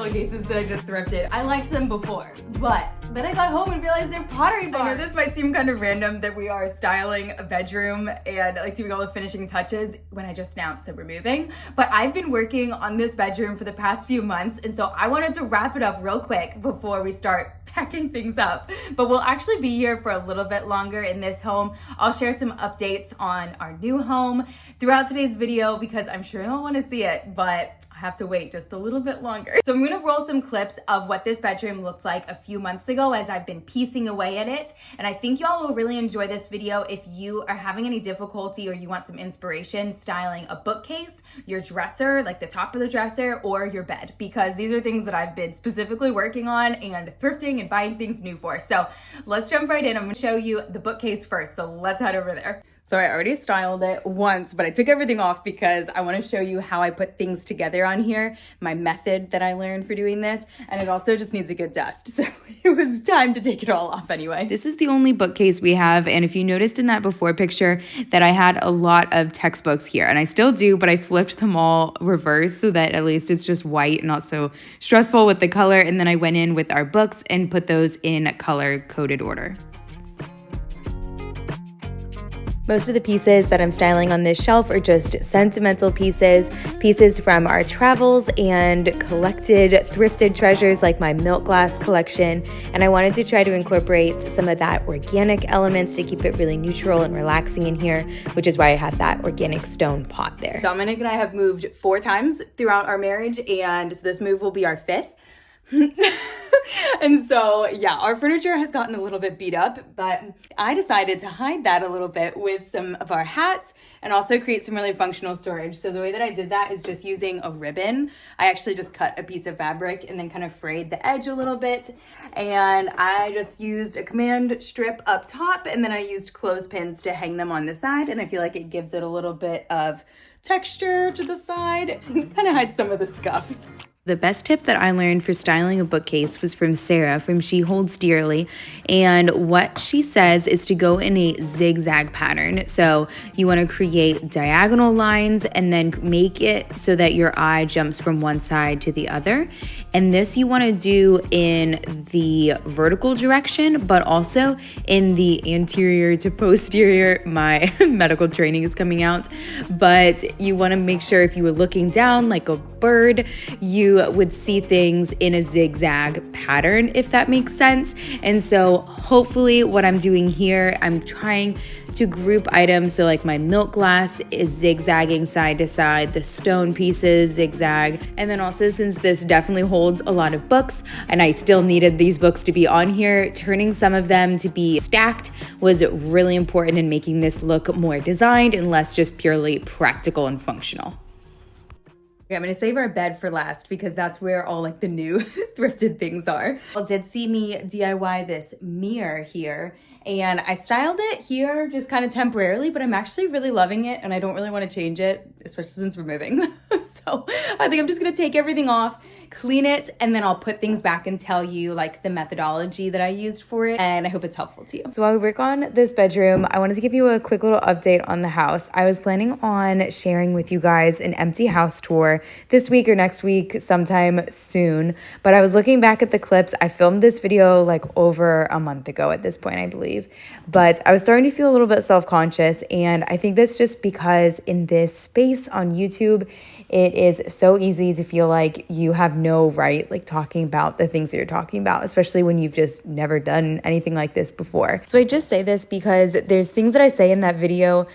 pillowcases that I just thrifted. I liked them before, but then I got home and realized they're pottery barn. I know this might seem kind of random that we are styling a bedroom and like doing all the finishing touches when I just announced that we're moving, but I've been working on this bedroom for the past few months, and so I wanted to wrap it up real quick before we start packing things up. But we'll actually be here for a little bit longer in this home. I'll share some updates on our new home throughout today's video because I'm sure you'll want to see it, but I have to wait just a little bit longer. So I'm gonna roll some clips of what this bedroom looked like a few months ago as I've been piecing away at it. And I think y'all will really enjoy this video if you are having any difficulty or you want some inspiration styling a bookcase, your dresser, like the top of the dresser, or your bed, because these are things that I've been specifically working on and thrifting and buying things new for. So let's jump right in. I'm gonna show you the bookcase first. So let's head over there. So I already styled it once, but I took everything off because I want to show you how I put things together on here, my method that I learned for doing this, and it also just needs a good dust. So it was time to take it all off anyway. This is the only bookcase we have, and if you noticed in that before picture that I had a lot of textbooks here, and I still do, but I flipped them all reverse so that at least it's just white and not so stressful with the color, and then I went in with our books and put those in color-coded order. Most of the pieces that I'm styling on this shelf are just sentimental pieces from our travels and collected thrifted treasures like my milk glass collection. And I wanted to try to incorporate some of that organic elements to keep it really neutral and relaxing in here, which is why I had that organic stone pot there. Dominic and I have moved 4 times throughout our marriage, and this move will be our 5th. And so, yeah, our furniture has gotten a little bit beat up, but I decided to hide that a little bit with some of our hats and also create some really functional storage. So the way that I did that is just using a ribbon. I actually just cut a piece of fabric and then kind of frayed the edge a little bit. And I just used a command strip up top, and then I used clothespins to hang them on the side. And I feel like it gives it a little bit of texture to the side and kind of hides some of the scuffs. The best tip that I learned for styling a bookcase was from Sarah from She Holds Dearly, and what she says is to go in a zigzag pattern. So you want to create diagonal lines and then make it so that your eye jumps from one side to the other. And this you want to do in the vertical direction, but also in the anterior to posterior. My medical training is coming out, but you want to make sure if you were looking down like a bird, you would see things in a zigzag pattern, if that makes sense. And so hopefully what I'm doing here, I'm trying to group items. So like my milk glass is zigzagging side to side, the stone pieces zigzag. And then also, since this definitely holds a lot of books and I still needed these books to be on here, turning some of them to be stacked was really important in making this look more designed and less just purely practical and functional. Okay, I'm gonna save our bed for last because that's where all like the new thrifted things are. Y'all did see me DIY this mirror here, and I styled it here just kind of temporarily, but I'm actually really loving it and I don't really want to change it, especially since we're moving. So I think I'm just gonna take everything off, clean it, and then I'll put things back and tell you like the methodology that I used for it, and I hope it's helpful to you. So while we work on this bedroom, I wanted to give you a quick little update on the house. I was planning on sharing with you guys an empty house tour this week or next week, sometime soon, but I was looking back at the clips. I filmed this video like over a month ago at this point, I believe, but I was starting to feel a little bit self-conscious, and I think that's just because in this space on YouTube, it is so easy to feel like you have no right like talking about the things that you're talking about, especially when you've just never done anything like this before. So I just say this because there's things that I say in that video,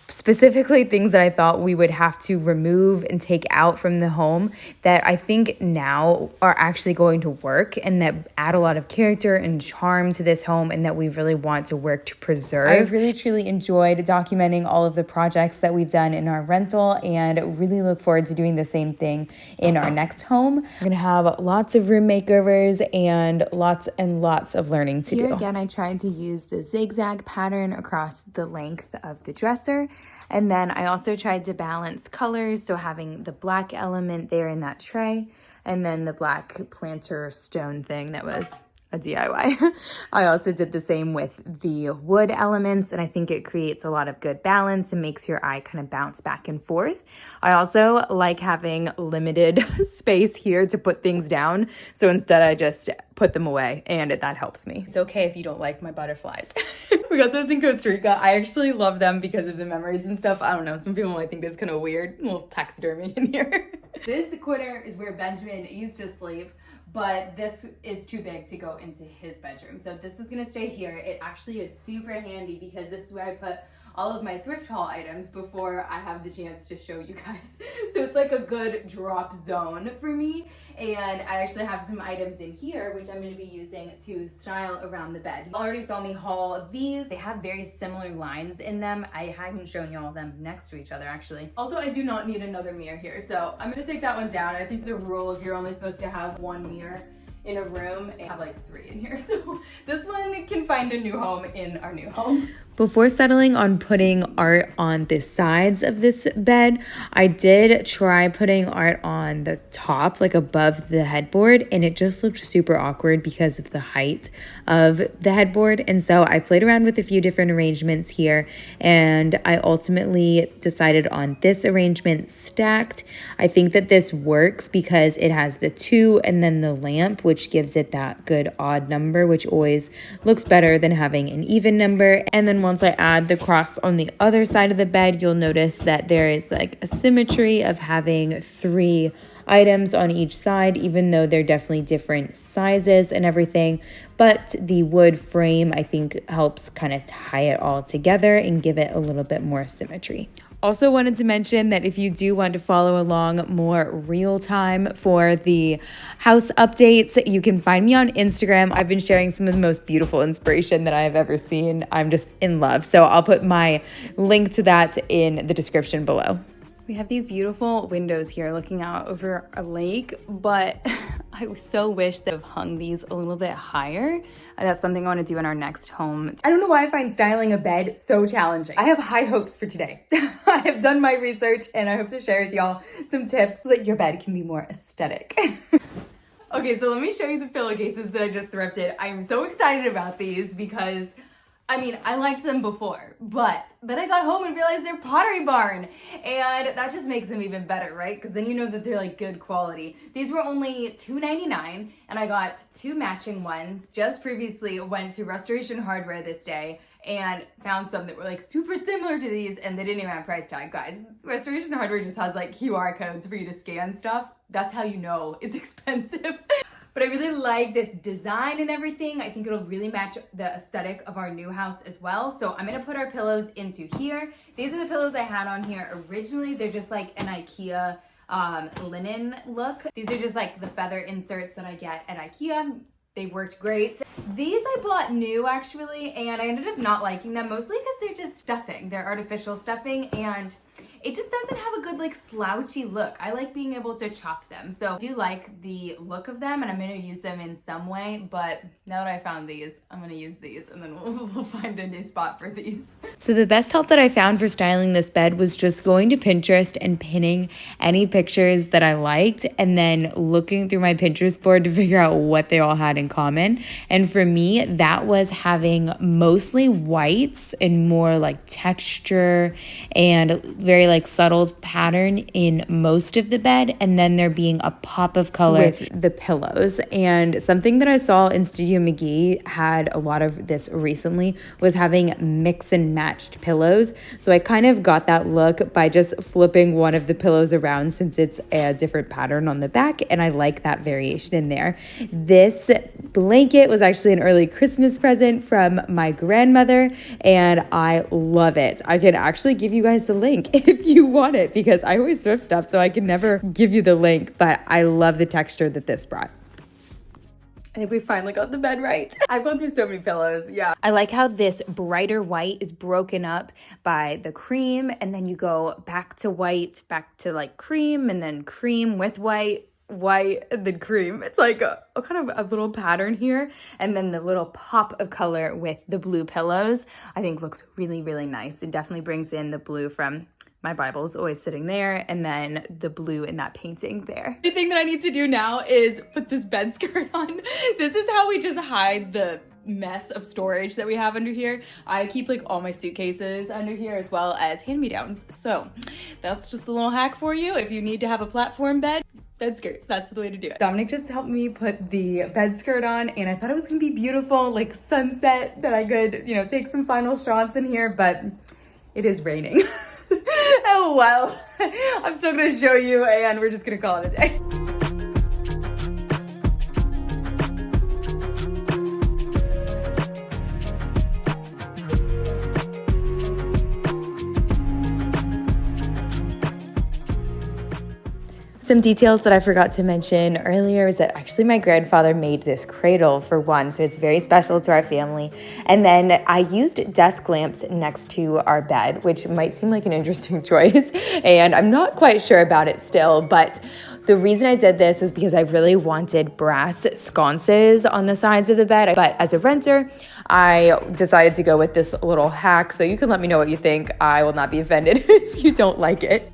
specifically things that I thought we would have to remove and take out from the home that I think now are actually going to work and that add a lot of character and charm to this home and that we really want to work to preserve. I've really truly enjoyed documenting all of the projects that we've done in our rental and really look forward to doing the same thing in our next home. We're gonna have lots of room makeovers and lots of learning to do. Here again, I tried to use the zigzag pattern across the length of the dresser. And then I also tried to balance colors, so having the black element there in that tray, and then the black planter stone thing that was a DIY. I also did the same with the wood elements, and I think it creates a lot of good balance and makes your eye kind of bounce back and forth. I also like having limited space here to put things down, so instead I just put them away, and that helps me. It's okay if you don't like my butterflies. We got those in Costa Rica. I actually love them because of the memories and stuff. I don't know, some people might think this is kind of weird. A little taxidermy in here. This corner is where Benjamin used to sleep, but this is too big to go into his bedroom. So this is gonna stay here. It actually is super handy because this is where I put all of my thrift haul items before I have the chance to show you guys. So it's like a good drop zone for me. And I actually have some items in here, which I'm gonna be using to style around the bed. You already saw me haul these. They have very similar lines in them. I hadn't shown you all of them next to each other, actually. Also, I do not need another mirror here, so I'm gonna take that one down. I think the rule is you're only supposed to have one mirror in a room and have like 3 in here. So this one can find a new home in our new home. Before settling on putting art on the sides of this bed, I did try putting art on the top, like above the headboard, and it just looked super awkward because of the height of the headboard. And so I played around with a few different arrangements here, and I ultimately decided on this arrangement stacked. I think that this works because it has the 2 and then the lamp, which gives it that good odd number, which always looks better than having an even number. And then once I add the cross on the other side of the bed, you'll notice that there is like a symmetry of having 3 items on each side, even though they're definitely different sizes and everything. But the wood frame, I think, helps kind of tie it all together and give it a little bit more symmetry. Also wanted to mention that if you do want to follow along more real time for the house updates, you can find me on Instagram. I've been sharing some of the most beautiful inspiration that I have ever seen. I'm just in love. So I'll put my link to that in the description below. We have these beautiful windows here looking out over a lake, but I so wish that I've hung these a little bit higher. That's something I want to do in our next home. I don't know why I find styling a bed so challenging. I have high hopes for today. I have done my research and I hope to share with y'all some tips so that your bed can be more aesthetic. Okay, so let me show you the pillowcases that I just thrifted. I'm so excited about these because I mean, I liked them before, but then I got home and realized they're Pottery Barn, and that just makes them even better, right? Because then you know that they're like good quality. These were only $2.99, and I got 2 matching ones. Just previously went to Restoration Hardware this day and found some that were like super similar to these, and they didn't even have price tag. Guys, Restoration Hardware just has like QR codes for you to scan stuff. That's how you know it's expensive. But I really like this design and everything. I think it'll really match the aesthetic of our new house as well. So I'm gonna put our pillows into here. These are the pillows I had on here originally. They're just like an IKEA linen look. These are just like the feather inserts that I get at IKEA. They worked great. These I bought new actually, and I ended up not liking them mostly because they're just stuffing. They're artificial stuffing, and it just doesn't have a good like slouchy look. I like being able to chop them. So I do like the look of them, and I'm gonna use them in some way, but now that I found these, I'm gonna use these, and then we'll find a new spot for these. So the best help that I found for styling this bed was just going to Pinterest and pinning any pictures that I liked, and then looking through my Pinterest board to figure out what they all had in common. And for me, that was having mostly whites and more like texture and very like subtle pattern in most of the bed, and then there being a pop of color with the pillows. And something that I saw in Studio McGee had a lot of this recently was having mix and matched pillows. So I kind of got that look by just flipping one of the pillows around since it's a different pattern on the back, and I like that variation in there. This blanket was actually an early Christmas present from my grandmother, and I love it. I can actually give you guys the link if you want it, because I always thrift stuff, so I can never give you the link, but I love the texture that this brought. I think we finally got the bed right. I've gone through so many pillows, yeah. I like how this brighter white is broken up by the cream, and then you go back to white, back to like cream, and then cream with white, and then cream. It's like a kind of a little pattern here, and then the little pop of color with the blue pillows I think looks really, really nice. It definitely brings in the blue from my Bible is always sitting there, and then the blue in that painting there. The thing that I need to do now is put this bed skirt on. This is how we just hide the mess of storage that we have under here. I keep like all my suitcases under here as well as hand-me-downs. So that's just a little hack for you. If you need to have a platform bed skirts, that's the way to do it. Dominic just helped me put the bed skirt on, and I thought it was gonna be beautiful, like sunset, that I could, you know, take some final shots in here, but it is raining. Oh well, I'm still gonna show you, and we're just gonna call it a day. Some details that I forgot to mention earlier is that actually my grandfather made this cradle for one, so it's very special to our family. And then I used desk lamps next to our bed, which might seem like an interesting choice, and I'm not quite sure about it still, but the reason I did this is because I really wanted brass sconces on the sides of the bed, but as a renter, I decided to go with this little hack, so you can let me know what you think. I will not be offended if you don't like it.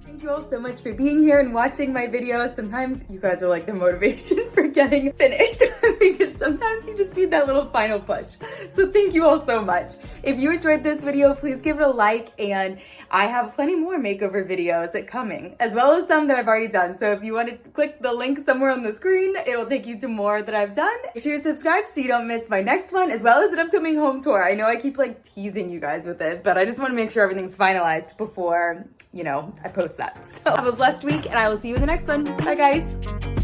Thank you all so much for being here and watching my videos. Sometimes you guys are like the motivation for getting finished because sometimes you just need that little final push. So thank you all so much. If you enjoyed this video, please give it a like, and I have plenty more makeover videos coming, as well as some that I've already done. So if you want to click the link somewhere on the screen, it'll take you to more that I've done. Make sure you subscribe so you don't miss my next one, as well as an upcoming home tour. I know I keep like teasing you guys with it, but I just want to make sure everything's finalized before, you know, I post that. So have a blessed week, and I will see you in the next one. Bye guys.